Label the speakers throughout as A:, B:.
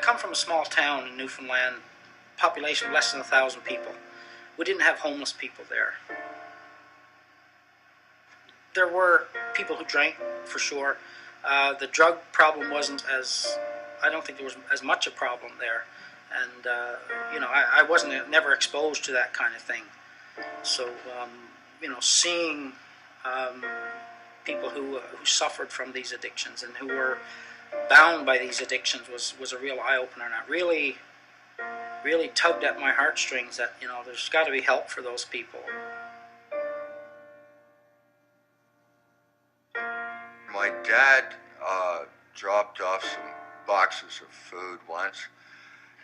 A: come from a small town in Newfoundland, population of less than 1,000 people. We didn't have homeless people there. There were people who drank, for sure. The drug problem wasn't as, I don't think there was as much a problem there. And, you know, I wasn't never exposed to that kind of thing. So, you know, seeing people who suffered from these addictions and who were bound by these addictions was a real eye-opener. And it really tugged at my heartstrings that, you know, there's got to be help for those people.
B: My dad dropped off some boxes of food once,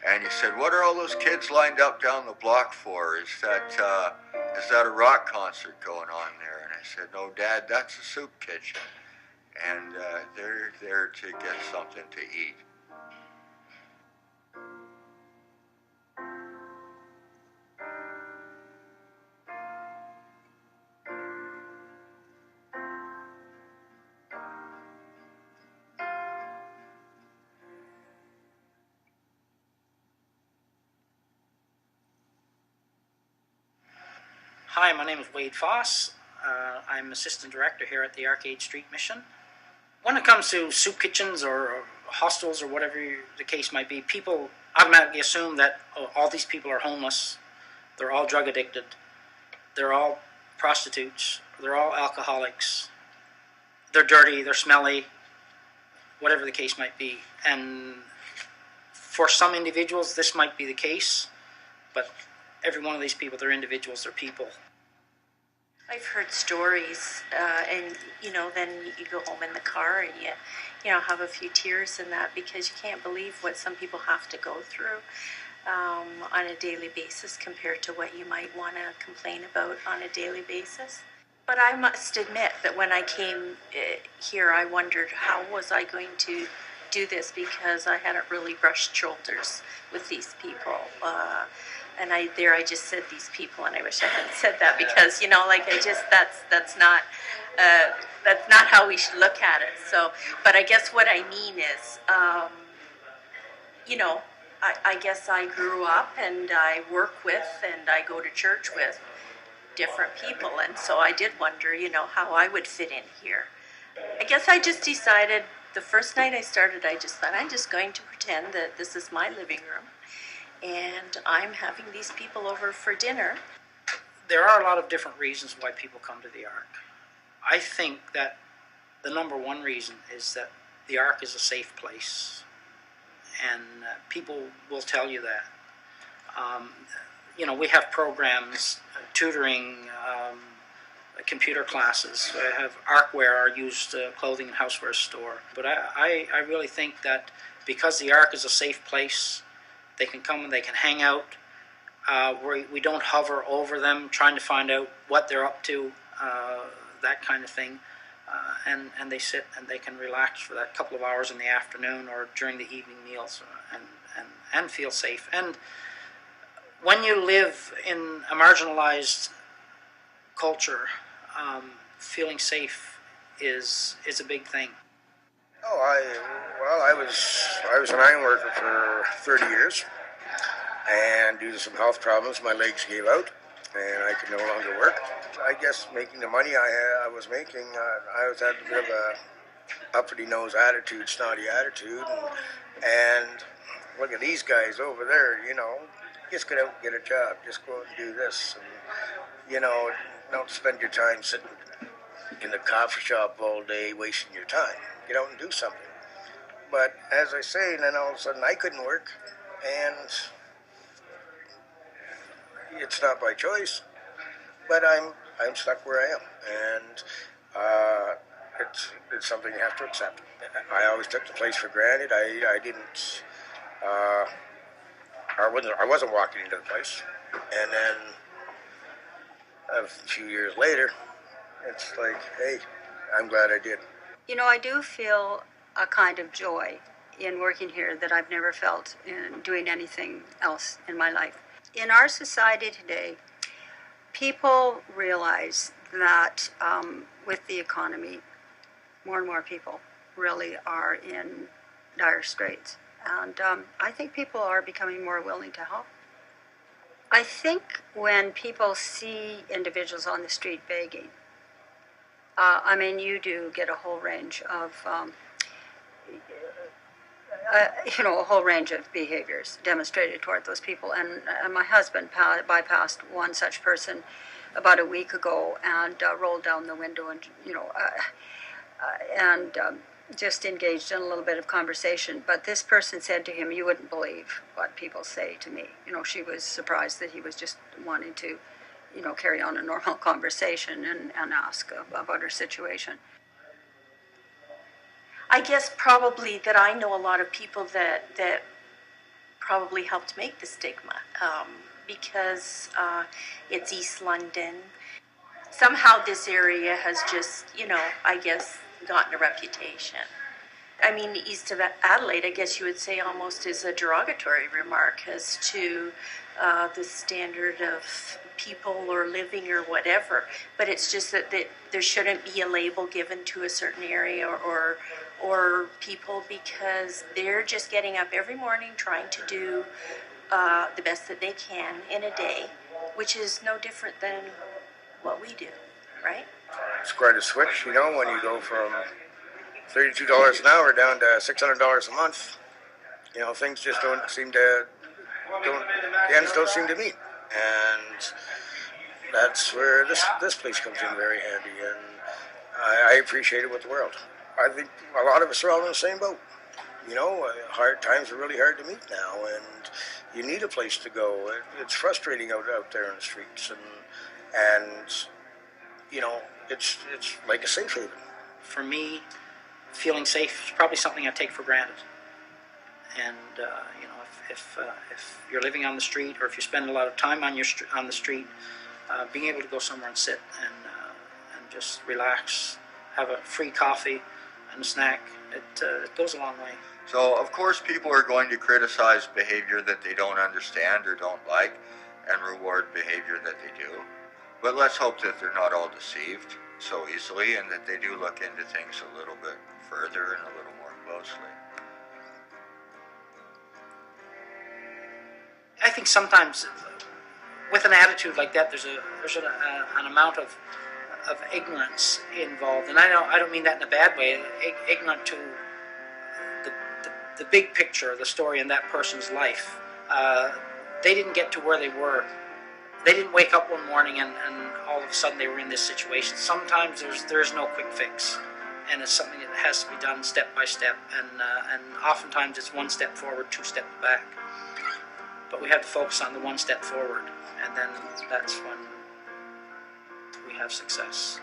B: and he said, "What are all those kids lined up down the block for? Is that a rock concert going on there?" And I said, "No, Dad, that's a soup kitchen, and they're there to get something to eat."
A: Hi, my name is Wade Foss. I'm Assistant Director here at the Arkaid Street Mission. When it comes to soup kitchens or hostels or whatever the case might be, people automatically assume that all these people are homeless, they're all drug addicted, they're all prostitutes, they're all alcoholics, they're dirty, they're smelly, whatever the case might be. And for some individuals this might be the case, but every one of these people, they're individuals, they're people.
C: I've heard stories, and you know, then you go home in the car and you know, have a few tears in that, because you can't believe what some people have to go through on a daily basis compared to what you might want to complain about on a daily basis. But I must admit that when I came here, I wondered how was I going to do this, because I hadn't really brushed shoulders with these people. And I just said these people, and I wish I hadn't said that, because, you know, like that's not how we should look at it. So, but I guess what I mean is, you know, I guess I grew up and I work with and I go to church with different people, and so I did wonder, you know, how I would fit in here. I guess I just decided the first night I started, I just thought, I'm just going to pretend that this is my living room, and I'm having these people over for dinner.
A: There are a lot of different reasons why people come to the Ark. I think that the number one reason is that the Ark is a safe place, and people will tell you that. You know, we have programs, tutoring, computer classes. I have Arkware, our used clothing and houseware store. But I really think that because the Ark is a safe place, they can come and they can hang out. We don't hover over them trying to find out what they're up to, that kind of thing. And they sit and they can relax for that couple of hours in the afternoon or during the evening meals and feel safe. And when you live in a marginalized culture, feeling safe is a big thing.
D: I was an iron worker for 30 years, and due to some health problems, my legs gave out, and I could no longer work. I guess making the money I was making, I was had a bit of a uppity nose attitude, snotty attitude, and look at these guys over there, you know, just get out and get a job, just go out and do this, and, you know, don't spend your time sitting in the coffee shop all day wasting your time. Get out and do something. But as I say, then all of a sudden I couldn't work, and it's not by choice, but I'm stuck where I am, and it's something you have to accept. I always took the place for granted. I didn't. I wasn't walking into the place, and then a few years later, it's like, hey, I'm glad I did.
E: You know, I do feel a kind of joy in working here that I've never felt in doing anything else in my life. In our society today, people realize that with the economy, more and more people really are in dire straits. And I think people are becoming more willing to help. I think when people see individuals on the street begging, I mean, you do get a whole range of, a whole range of behaviors demonstrated toward those people. And my husband bypassed one such person about a week ago and rolled down the window and, just engaged in a little bit of conversation. But this person said to him, "You wouldn't believe what people say to me." She was surprised that he was just wanting to, carry on a normal conversation and ask about her situation.
C: I guess probably that I know a lot of people that probably helped make the stigma, because it's East London. Somehow this area has just, I guess, gotten a reputation. I mean, east of Adelaide, I guess you would say almost is a derogatory remark as to the standard of people or living or whatever. But it's just that there shouldn't be a label given to a certain area or people, because they're just getting up every morning trying to do the best that they can in a day, which is no different than what we do, right?
D: It's quite a switch, when you go from $32 an hour down to $600 a month. Things just the ends don't seem to meet. And that's where this place comes in very handy, and I appreciate it with the world. I think a lot of us are all in the same boat. Hard times are really hard to meet now, and you need a place to go. It's frustrating out there in the streets, and it's like a safe haven.
A: For me, feeling safe is probably something I take for granted. And if you're living on the street, or if you spend a lot of time on the street, being able to go somewhere and sit and just relax, have a free coffee and a snack, it goes a long way.
B: So, of course, people are going to criticize behavior that they don't understand or don't like, and reward behavior that they do. But let's hope that they're not all deceived so easily, and that they do look into things a little bit further and a little more closely.
A: I think sometimes with an attitude like that, there's an amount of ignorance involved, and I don't mean that in a bad way. Ignorant to the big picture of the story in that person's life. They didn't get to where they were. They didn't wake up one morning and all of a sudden they were in this situation. Sometimes there's no quick fix, and it's something that has to be done step by step, and oftentimes it's one step forward, two steps back. But we have to focus on the one step forward, and then that's when we have success.